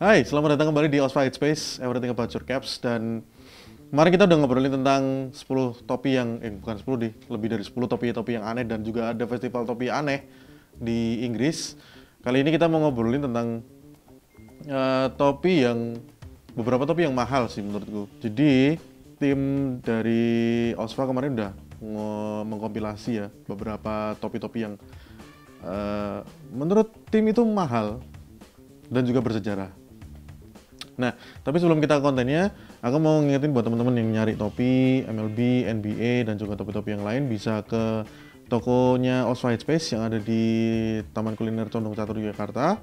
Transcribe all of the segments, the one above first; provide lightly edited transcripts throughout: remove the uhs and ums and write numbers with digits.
Hai, selamat datang kembali di Osva Headspace, Everything About Your Caps. Dan kemarin kita udah ngobrolin tentang 10 topi yang, bukan 10 deh, lebih dari 10 topi-topi yang aneh. Dan juga ada festival topi aneh di Inggris. Kali ini kita mau ngobrolin tentang topi yang, beberapa topi yang mahal sih menurutku. Jadi, tim dari Osva kemarin udah mengkompilasi ya beberapa topi-topi yang menurut tim itu mahal dan juga bersejarah. Nah, tapi sebelum kita ke kontennya, aku mau ngingetin buat teman-teman yang nyari topi MLB, NBA, dan juga topi-topi yang lain bisa ke tokonya Osva Headspace yang ada di Taman Kuliner Condong Catur Yogyakarta,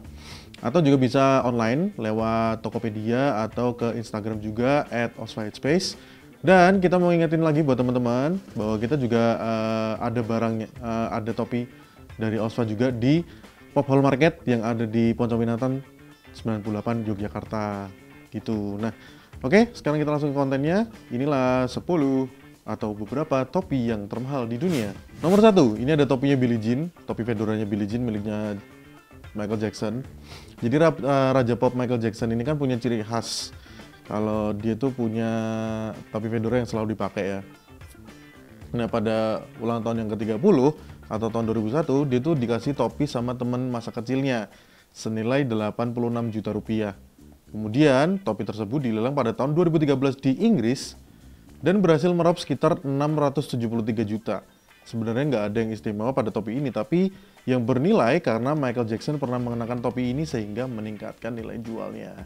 atau juga bisa online lewat Tokopedia atau ke Instagram juga @osvaheadspace. Dan kita mau ngingetin lagi buat teman-teman bahwa kita juga ada barangnya, ada topi dari Osva juga di Pop Hall Market yang ada di Poncowinatan 98 Yogyakarta gitu. Nah, oke, sekarang kita langsung ke kontennya. Inilah 10 atau beberapa topi yang termahal di dunia. Nomor 1, ini ada topinya Billie Jean, topi fedoranya Billie Jean miliknya Michael Jackson. Jadi Raja Pop Michael Jackson ini kan punya ciri khas kalau dia tuh punya topi fedora yang selalu dipakai ya. Nah, pada ulang tahun yang ke-30 atau tahun 2001, dia tuh dikasih topi sama teman masa kecilnya senilai 86 juta rupiah. Kemudian, topi tersebut dilelang pada tahun 2013 di Inggris dan berhasil meraup sekitar 673 juta. Sebenarnya nggak ada yang istimewa pada topi ini, tapi yang bernilai karena Michael Jackson pernah mengenakan topi ini sehingga meningkatkan nilai jualnya.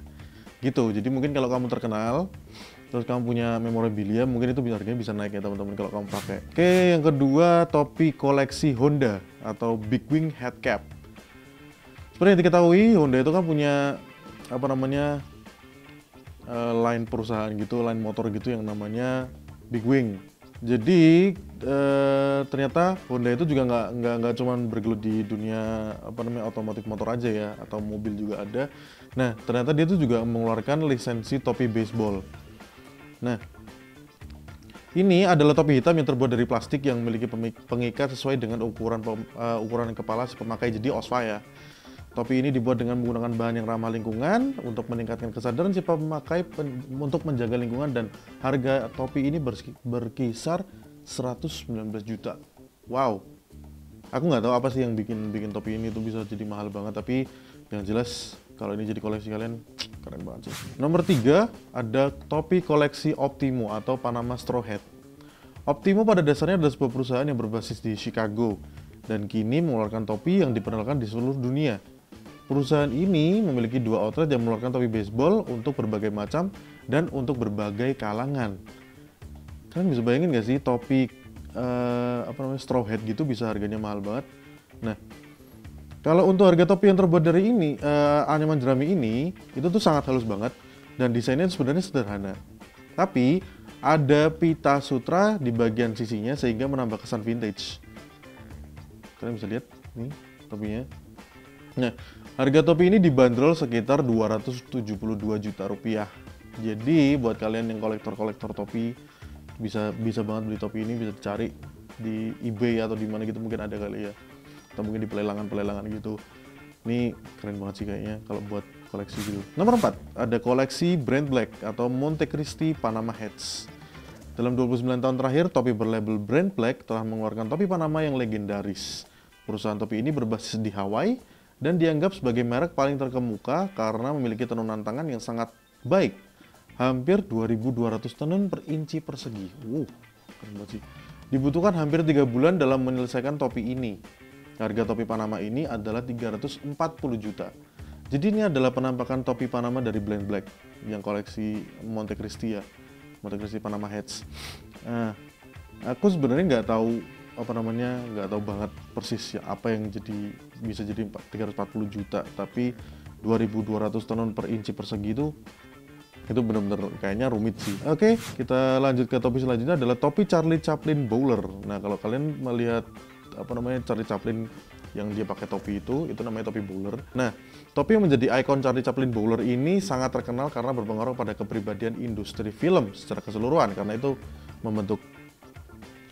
Gitu, jadi mungkin kalau kamu terkenal, terus kamu punya memorabilia, mungkin itu harganya bisa naik ya teman-teman kalau kamu pakai. Oke, yang kedua, topi koleksi Honda atau Big Wing Head Cap. Seperti yang diketahui, Honda itu kan punya line perusahaan gitu, line motor gitu yang namanya Big Wing. Jadi ternyata Honda itu juga nggak cuma bergelut di dunia otomotif motor aja ya, atau mobil juga ada. Nah, ternyata dia itu juga mengeluarkan lisensi topi baseball. Nah, ini adalah topi hitam yang terbuat dari plastik yang memiliki pengikat sesuai dengan ukuran kepala si pemakai, jadi Osva ya. Topi ini dibuat dengan menggunakan bahan yang ramah lingkungan untuk meningkatkan kesadaran si pemakai untuk menjaga lingkungan, dan harga topi ini berkisar 119 juta. Wow. Aku nggak tahu apa sih yang bikin topi ini tuh bisa jadi mahal banget, tapi yang jelas kalau ini jadi koleksi kalian keren banget sih. Nomor 3, ada topi koleksi Optimo atau Panama Straw Hat. Optimo pada dasarnya adalah sebuah perusahaan yang berbasis di Chicago dan kini mengeluarkan topi yang diperkenalkan di seluruh dunia. Perusahaan ini memiliki 2 outlet yang mengeluarkan topi baseball untuk berbagai macam dan untuk berbagai kalangan. Kalian bisa bayangin nggak sih topi straw hat gitu bisa harganya mahal banget. Nah, kalau untuk harga topi yang terbuat dari ini anyaman jerami ini itu tuh sangat halus banget dan desainnya sebenarnya sederhana. Tapi ada pita sutra di bagian sisinya sehingga menambah kesan vintage. Kalian bisa lihat nih topinya. Nah, harga topi ini dibanderol sekitar 272 juta rupiah. Jadi buat kalian yang kolektor topi bisa banget beli topi ini, bisa dicari di eBay atau di mana gitu, mungkin ada kali ya. Atau mungkin di pelelangan gitu. Ini keren banget sih kayaknya kalau buat koleksi gitu. Nomor 4, ada koleksi Brand Black atau Monte Cristi Panama Hats. Dalam 29 tahun terakhir, topi berlabel Brand Black telah mengeluarkan topi Panama yang legendaris. Perusahaan topi ini berbasis di Hawaii dan dianggap sebagai merek paling terkemuka karena memiliki tenunan tangan yang sangat baik. Hampir 2.200 tenun per inci persegi. Keren banget sih. Dibutuhkan hampir 3 bulan dalam menyelesaikan topi ini. Harga topi Panama ini adalah 340 juta. Jadi ini adalah penampakan topi Panama dari Brand Black yang koleksi Monte Cristi ya. Monte Cristi Panama Hats. Nah, aku sebenarnya nggak tahu banget persis ya apa yang bisa jadi 340 juta, tapi 2.200 tenun per inci persegi itu benar-benar kayaknya rumit sih. Oke, kita lanjut ke topi selanjutnya adalah topi Charlie Chaplin Bowler. Nah, kalau kalian melihat Charlie Chaplin yang dia pakai topi itu namanya topi bowler. Nah, topi yang menjadi ikon Charlie Chaplin Bowler ini sangat terkenal karena berpengaruh pada kepribadian industri film secara keseluruhan, karena itu membentuk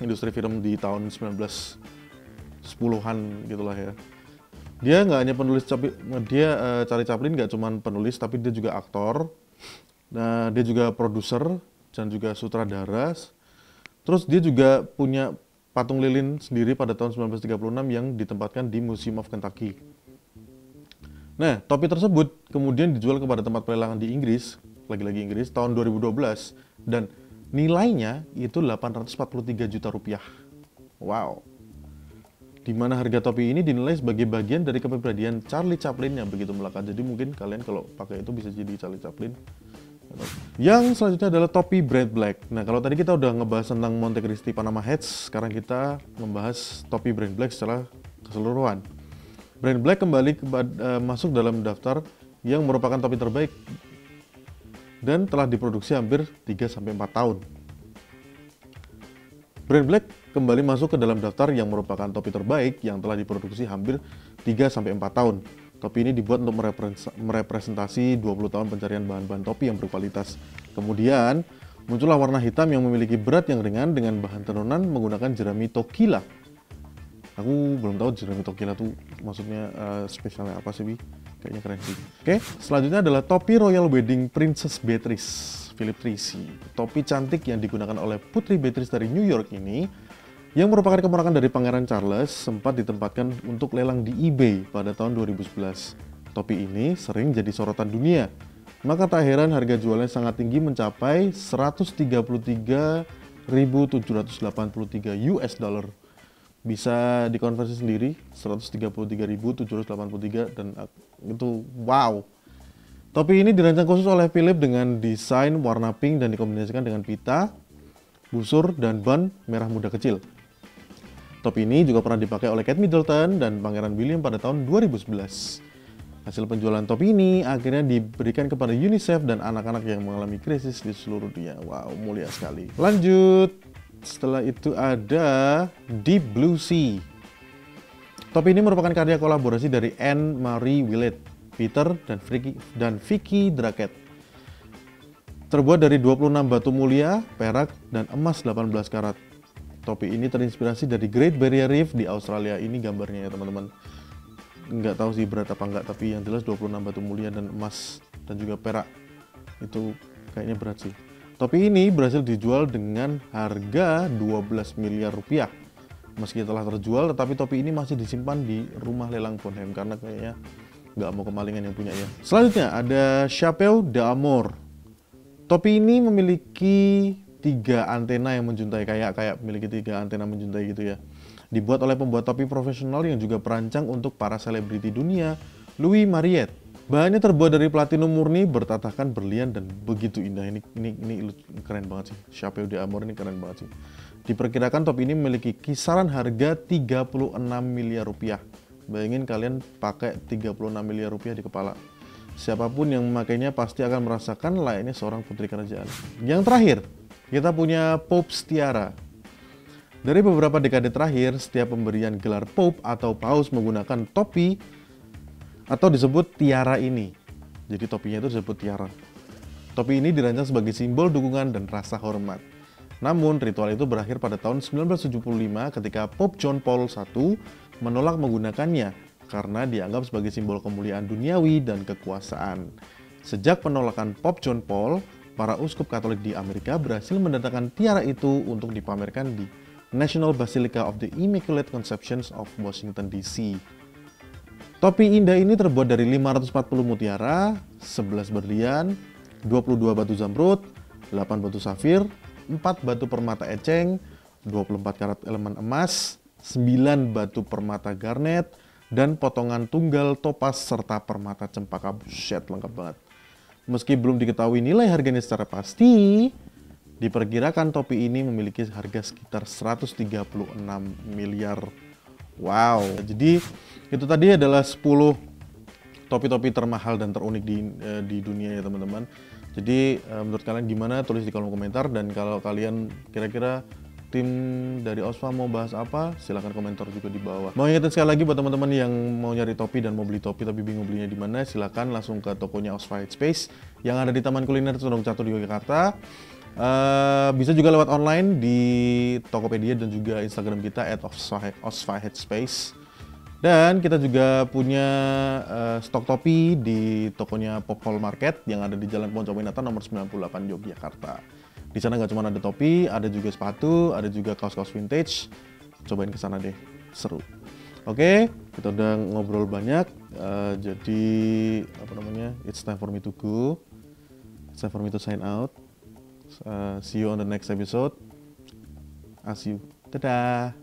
industri film di tahun 1910-an gitulah ya. Dia nggak hanya penulis, Charlie Chaplin nggak cuma penulis, tapi dia juga aktor. Nah, dia juga produser dan juga sutradara. Terus dia juga punya patung lilin sendiri pada tahun 1936 yang ditempatkan di Museum of Kentucky. Nah, topi tersebut kemudian dijual kepada tempat pelelangan di Inggris, lagi-lagi Inggris, tahun 2012, dan nilainya itu 843 juta rupiah. Wow. Di mana harga topi ini dinilai sebagai bagian dari kepribadian Charlie Chaplin yang begitu melekat. Jadi mungkin kalian kalau pakai itu bisa jadi Charlie Chaplin. Yang selanjutnya adalah topi Brand Black. Nah, kalau tadi kita udah ngebahas tentang Monte Cristi Panama Hats, sekarang kita membahas topi Brand Black secara keseluruhan. Brand Black kembali masuk dalam daftar yang merupakan topi terbaik dan telah diproduksi hampir 3-4 tahun. Brand Black kembali masuk ke dalam daftar yang merupakan topi terbaik yang telah diproduksi hampir 3-4 tahun. Topi ini dibuat untuk merepresentasi 20 tahun pencarian bahan-bahan topi yang berkualitas. Kemudian, muncullah warna hitam yang memiliki berat yang ringan dengan bahan tenunan menggunakan jerami Tokila. Aku belum tahu jerami Tokila tuh maksudnya spesialnya apa sih, Bi? Kayaknya keren sih. Oke, selanjutnya adalah topi Royal Wedding Princess Beatrice Philip Tracy. Topi cantik yang digunakan oleh Putri Beatrice dari New York ini, yang merupakan keponakan dari Pangeran Charles, sempat ditempatkan untuk lelang di eBay pada tahun 2011. Topi ini sering jadi sorotan dunia, maka tak heran harga jualnya sangat tinggi mencapai 133.783 US dollar. Bisa dikonversi sendiri, 133.783, dan itu wow. Topi ini dirancang khusus oleh Philip dengan desain warna pink dan dikombinasikan dengan pita, busur, dan ban merah muda kecil. Topi ini juga pernah dipakai oleh Kate Middleton dan Pangeran William pada tahun 2011. Hasil penjualan topi ini akhirnya diberikan kepada UNICEF dan anak-anak yang mengalami krisis di seluruh dunia. Wow, mulia sekali. Lanjut, setelah itu ada Deep Blue Sea. Topi ini merupakan karya kolaborasi dari Anne Marie Willett, Peter, dan Vicky Draket. Terbuat dari 26 batu mulia, perak, dan emas 18 karat. Topi ini terinspirasi dari Great Barrier Reef di Australia. Ini gambarnya ya teman-teman. Nggak tahu sih berat apa enggak, tapi yang jelas 26 batu mulia dan emas dan juga perak. Itu kayaknya berat sih. Topi ini berhasil dijual dengan harga 12 miliar rupiah. Meski telah terjual, tetapi topi ini masih disimpan di rumah lelang Bonham karena kayaknya nggak mau kemalingan yang punya ya. Selanjutnya ada Chapelle d'Amour. Topi ini memiliki 3 antena yang menjuntai, kayak memiliki 3 antena menjuntai gitu ya. Dibuat oleh pembuat topi profesional yang juga perancang untuk para selebriti dunia, Louis Mariette. Bahannya terbuat dari platinum murni bertatahkan berlian dan begitu indah. Ini keren banget sih. Chapelle d'Amour ini keren banget sih. Diperkirakan topi ini memiliki kisaran harga 36 miliar rupiah. Bayangin kalian pakai 36 miliar rupiah di kepala. Siapapun yang memakainya pasti akan merasakan layaknya seorang putri kerajaan. Yang terakhir, kita punya Pope's Tiara. Dari beberapa dekade terakhir, setiap pemberian gelar Pope atau Paus menggunakan topi atau disebut tiara ini. Jadi topinya itu disebut tiara. Topi ini dirancang sebagai simbol dukungan dan rasa hormat. Namun, ritual itu berakhir pada tahun 1975 ketika Pope John Paul I menolak menggunakannya karena dianggap sebagai simbol kemuliaan duniawi dan kekuasaan. Sejak penolakan Pope John Paul, para uskup Katolik di Amerika berhasil mendatangkan tiara itu untuk dipamerkan di National Basilica of the Immaculate Conception of Washington DC. Topi indah ini terbuat dari 540 mutiara, 11 berlian, 22 batu zamrud, 8 batu safir, 4 batu permata eceng, 24 karat elemen emas, 9 batu permata garnet, dan potongan tunggal topas serta permata cempaka. Buset, lengkap banget. Meski belum diketahui nilai harganya secara pasti, diperkirakan topi ini memiliki harga sekitar 136 miliar. Wow, jadi itu tadi adalah 10 topi-topi termahal dan terunik di dunia ya teman-teman. Jadi menurut kalian gimana? Tulis di kolom komentar, dan kalau kalian kira-kira tim dari Osva mau bahas apa, silahkan komentar juga di bawah. Mau ingetin sekali lagi buat teman-teman yang mau nyari topi dan mau beli topi tapi bingung belinya di mana, silahkan langsung ke tokonya Osva Headspace yang ada di Taman Kuliner Condong Catur di Yogyakarta. Bisa juga lewat online di Tokopedia dan juga Instagram kita @osvaheadspace. Dan kita juga punya stok topi di tokonya Popol Market yang ada di Jalan Poncowinata nomor 98 Yogyakarta. Di sana nggak cuma ada topi, ada juga sepatu, ada juga kaos-kaos vintage. Cobain ke sana deh, seru. Oke, kita udah ngobrol banyak. Jadi it's time for me to go. It's time for me to sign out. See you on the next episode. As you. Dadah.